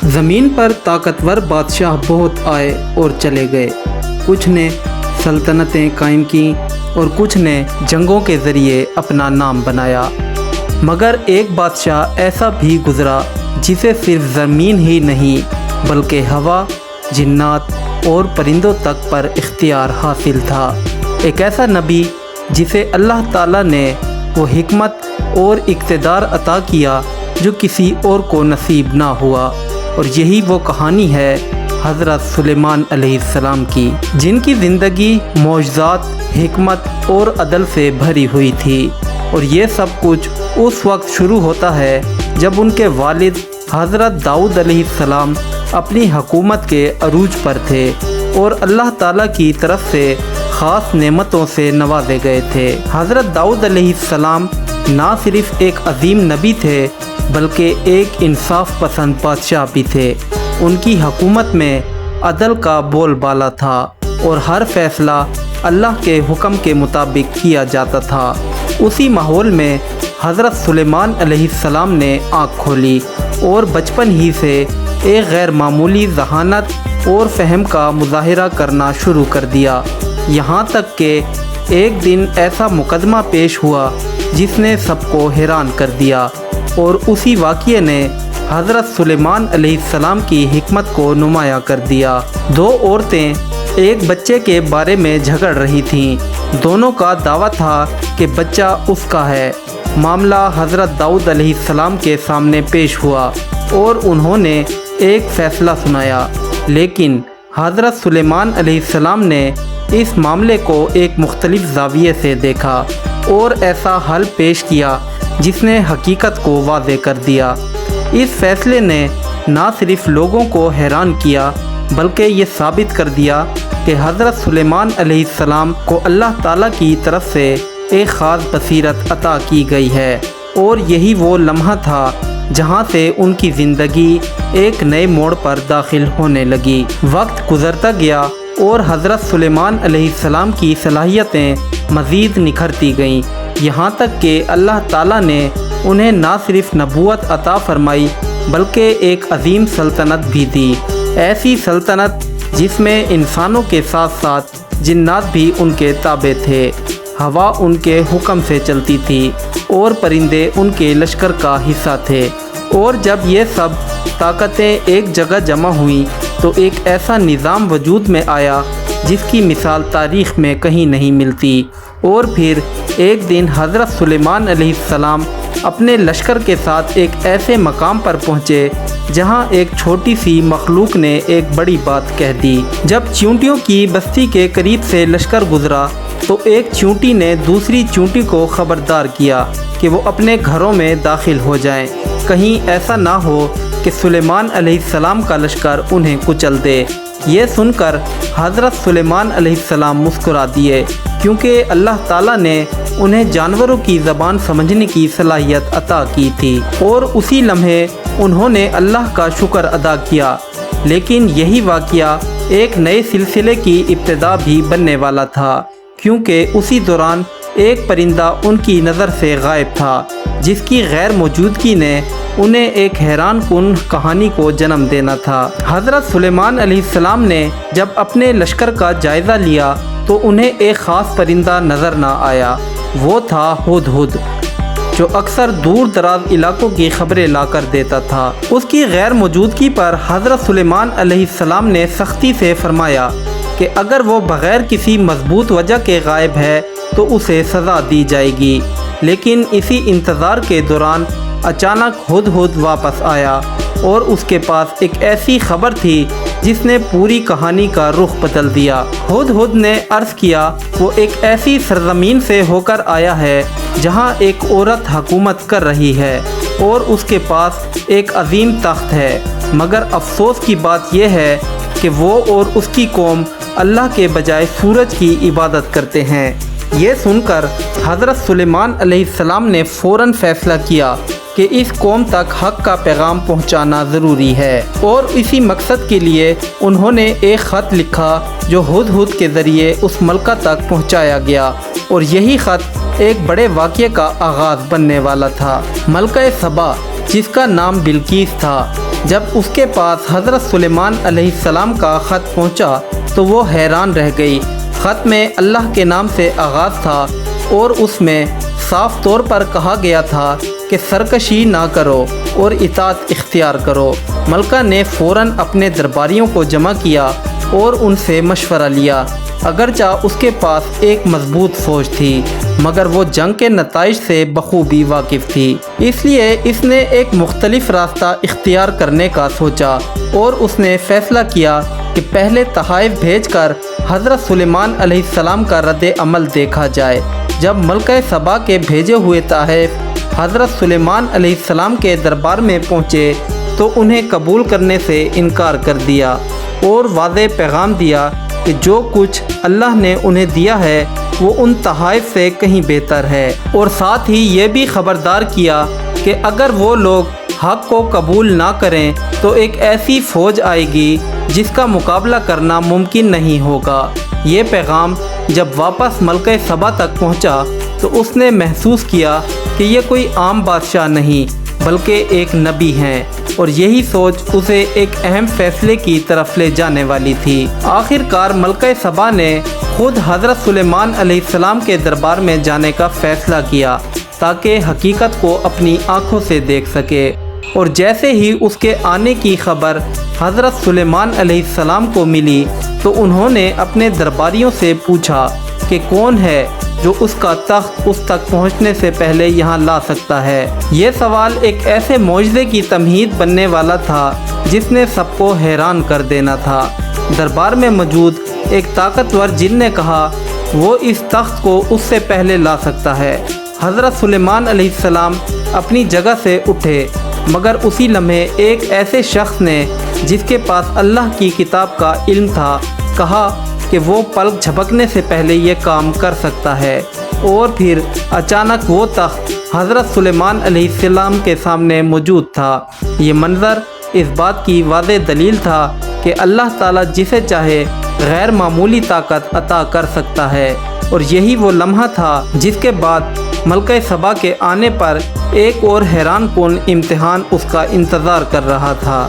زمین پر طاقتور بادشاہ بہت آئے اور چلے گئے، کچھ نے سلطنتیں قائم کیں اور کچھ نے جنگوں کے ذریعے اپنا نام بنایا، مگر ایک بادشاہ ایسا بھی گزرا جسے صرف زمین ہی نہیں بلکہ ہوا، جنات اور پرندوں تک پر اختیار حاصل تھا۔ ایک ایسا نبی جسے اللہ تعالیٰ نے وہ حکمت اور اقتدار عطا کیا جو کسی اور کو نصیب نہ ہوا، اور یہی وہ کہانی ہے حضرت سلیمان علیہ السلام کی، جن کی زندگی معجزات، حکمت اور عدل سے بھری ہوئی تھی۔ اور یہ سب کچھ اس وقت شروع ہوتا ہے جب ان کے والد حضرت داؤد علیہ السلام اپنی حکومت کے عروج پر تھے اور اللہ تعالیٰ کی طرف سے خاص نعمتوں سے نوازے گئے تھے۔ حضرت داؤد علیہ السلام نہ صرف ایک عظیم نبی تھے بلکہ ایک انصاف پسند بادشاہ بھی تھے۔ ان کی حکومت میں عدل کا بول بالا تھا اور ہر فیصلہ اللہ کے حکم کے مطابق کیا جاتا تھا۔ اسی ماحول میں حضرت سلیمان علیہ السلام نے آنکھ کھولی اور بچپن ہی سے ایک غیر معمولی ذہانت اور فہم کا مظاہرہ کرنا شروع کر دیا، یہاں تک کہ ایک دن ایسا مقدمہ پیش ہوا جس نے سب کو حیران کر دیا، اور اسی واقعے نے حضرت سلیمان علیہ السلام کی حکمت کو نمایاں کر دیا۔ دو عورتیں ایک بچے کے بارے میں جھگڑ رہی تھیں، دونوں کا دعویٰ تھا کہ بچہ اس کا ہے۔ معاملہ حضرت داؤد علیہ السلام کے سامنے پیش ہوا اور انہوں نے ایک فیصلہ سنایا، لیکن حضرت سلیمان علیہ السلام نے اس معاملے کو ایک مختلف زاویے سے دیکھا اور ایسا حل پیش کیا جس نے حقیقت کو واضح کر دیا۔ اس فیصلے نے نہ صرف لوگوں کو حیران کیا بلکہ یہ ثابت کر دیا کہ حضرت سلیمان علیہ السلام کو اللہ تعالیٰ کی طرف سے ایک خاص بصیرت عطا کی گئی ہے، اور یہی وہ لمحہ تھا جہاں سے ان کی زندگی ایک نئے موڑ پر داخل ہونے لگی۔ وقت گزرتا گیا اور حضرت سلیمان علیہ السلام کی صلاحیتیں مزید نکھرتی گئیں، یہاں تک کہ اللہ تعالیٰ نے انہیں نہ صرف نبوت عطا فرمائی بلکہ ایک عظیم سلطنت بھی دی، ایسی سلطنت جس میں انسانوں کے ساتھ ساتھ جنات بھی ان کے تابع تھے، ہوا ان کے حکم سے چلتی تھی اور پرندے ان کے لشکر کا حصہ تھے۔ اور جب یہ سب طاقتیں ایک جگہ جمع ہوئیں تو ایک ایسا نظام وجود میں آیا جس کی مثال تاریخ میں کہیں نہیں ملتی۔ اور پھر ایک دن حضرت سلیمان علیہ السلام اپنے لشکر کے ساتھ ایک ایسے مقام پر پہنچے جہاں ایک چھوٹی سی مخلوق نے ایک بڑی بات کہہ دی۔ جب چیونٹیوں کی بستی کے قریب سے لشکر گزرا تو ایک چیونٹی نے دوسری چیونٹی کو خبردار کیا کہ وہ اپنے گھروں میں داخل ہو جائیں، کہیں ایسا نہ ہو کہ سلیمان علیہ السلام کا لشکر انہیں کچل دے۔ یہ سن کر حضرت سلیمان علیہ السلام مسکرا دیے، کیونکہ اللہ تعالیٰ نے انہیں جانوروں کی زبان سمجھنے کی صلاحیت عطا کی تھی، اور اسی لمحے انہوں نے اللہ کا شکر ادا کیا۔ لیکن یہی واقعہ ایک نئے سلسلے کی ابتدا بھی بننے والا تھا، کیونکہ اسی دوران ایک پرندہ ان کی نظر سے غائب تھا جس کی غیر موجودگی نے انہیں ایک حیران کن کہانی کو جنم دینا تھا۔ حضرت سلیمان علیہ السلام نے جب اپنے لشکر کا جائزہ لیا تو انہیں ایک خاص پرندہ نظر نہ آیا، وہ تھا ہدہد، جو اکثر دور دراز علاقوں کی خبریں لا کر دیتا تھا۔ اس کی غیر موجودگی پر حضرت سلیمان علیہ السلام نے سختی سے فرمایا کہ اگر وہ بغیر کسی مضبوط وجہ کے غائب ہے تو اسے سزا دی جائے گی۔ لیکن اسی انتظار کے دوران اچانک ہدہد واپس آیا اور اس کے پاس ایک ایسی خبر تھی جس نے پوری کہانی کا رخ بدل دیا۔ ہدہد نے عرض کیا، وہ ایک ایسی سرزمین سے ہو کر آیا ہے جہاں ایک عورت حکومت کر رہی ہے اور اس کے پاس ایک عظیم تخت ہے، مگر افسوس کی بات یہ ہے کہ وہ اور اس کی قوم اللہ کے بجائے سورج کی عبادت کرتے ہیں۔ یہ سن کر حضرت سلیمان علیہ السلام نے فوراً فیصلہ کیا کہ اس قوم تک حق کا پیغام پہنچانا ضروری ہے، اور اسی مقصد کے لیے انہوں نے ایک خط لکھا جو ہدہد کے ذریعے اس ملکہ تک پہنچایا گیا، اور یہی خط ایک بڑے واقعے کا آغاز بننے والا تھا۔ ملکہ سبا، جس کا نام بلقیس تھا، جب اس کے پاس حضرت سلیمان علیہ السلام کا خط پہنچا تو وہ حیران رہ گئی۔ خط میں اللہ کے نام سے آغاز تھا اور اس میں صاف طور پر کہا گیا تھا کہ سرکشی نہ کرو اور اطاعت اختیار کرو۔ ملکہ نے فوراً اپنے درباریوں کو جمع کیا اور ان سے مشورہ لیا۔ اگرچہ اس کے پاس ایک مضبوط فوج تھی مگر وہ جنگ کے نتائج سے بخوبی واقف تھی، اس لیے اس نے ایک مختلف راستہ اختیار کرنے کا سوچا اور اس نے فیصلہ کیا کہ پہلے تحائف بھیج کر حضرت سلیمان علیہ السلام کا رد عمل دیکھا جائے۔ جب ملکہ سبا کے بھیجے ہوئے تحائف حضرت سلیمان علیہ السلام کے دربار میں پہنچے تو انہیں قبول کرنے سے انکار کر دیا اور واضح پیغام دیا کہ جو کچھ اللہ نے انہیں دیا ہے وہ ان تحائف سے کہیں بہتر ہے، اور ساتھ ہی یہ بھی خبردار کیا کہ اگر وہ لوگ حق کو قبول نہ کریں تو ایک ایسی فوج آئے گی جس کا مقابلہ کرنا ممکن نہیں ہوگا۔ یہ پیغام جب واپس ملکہ سبا تک پہنچا تو اس نے محسوس کیا کہ یہ کوئی عام بادشاہ نہیں بلکہ ایک نبی ہیں، اور یہی سوچ اسے ایک اہم فیصلے کی طرف لے جانے والی تھی۔ آخر کار ملکہ سبا نے خود حضرت سلیمان علیہ السلام کے دربار میں جانے کا فیصلہ کیا تاکہ حقیقت کو اپنی آنکھوں سے دیکھ سکے، اور جیسے ہی اس کے آنے کی خبر حضرت سلیمان علیہ السلام کو ملی تو انہوں نے اپنے درباریوں سے پوچھا کہ کون ہے جو اس کا تخت اس تک پہنچنے سے پہلے یہاں لا سکتا ہے۔ یہ سوال ایک ایسے معجزے کی تمہید بننے والا تھا جس نے سب کو حیران کر دینا تھا۔ دربار میں موجود ایک طاقتور جن نے کہا وہ اس تخت کو اس سے پہلے لا سکتا ہے۔ حضرت سلیمان علیہ السلام اپنی جگہ سے اٹھے مگر اسی لمحے ایک ایسے شخص نے جس کے پاس اللہ کی کتاب کا علم تھا کہا کہ وہ پلک جھپکنے سے پہلے یہ کام کر سکتا ہے، اور پھر اچانک وہ تخت حضرت سلیمان علیہ السلام کے سامنے موجود تھا۔ یہ منظر اس بات کی واضح دلیل تھا کہ اللہ تعالیٰ جسے چاہے غیر معمولی طاقت عطا کر سکتا ہے، اور یہی وہ لمحہ تھا جس کے بعد ملکہ سبا کے آنے پر ایک اور حیران کن امتحان اس کا انتظار کر رہا تھا۔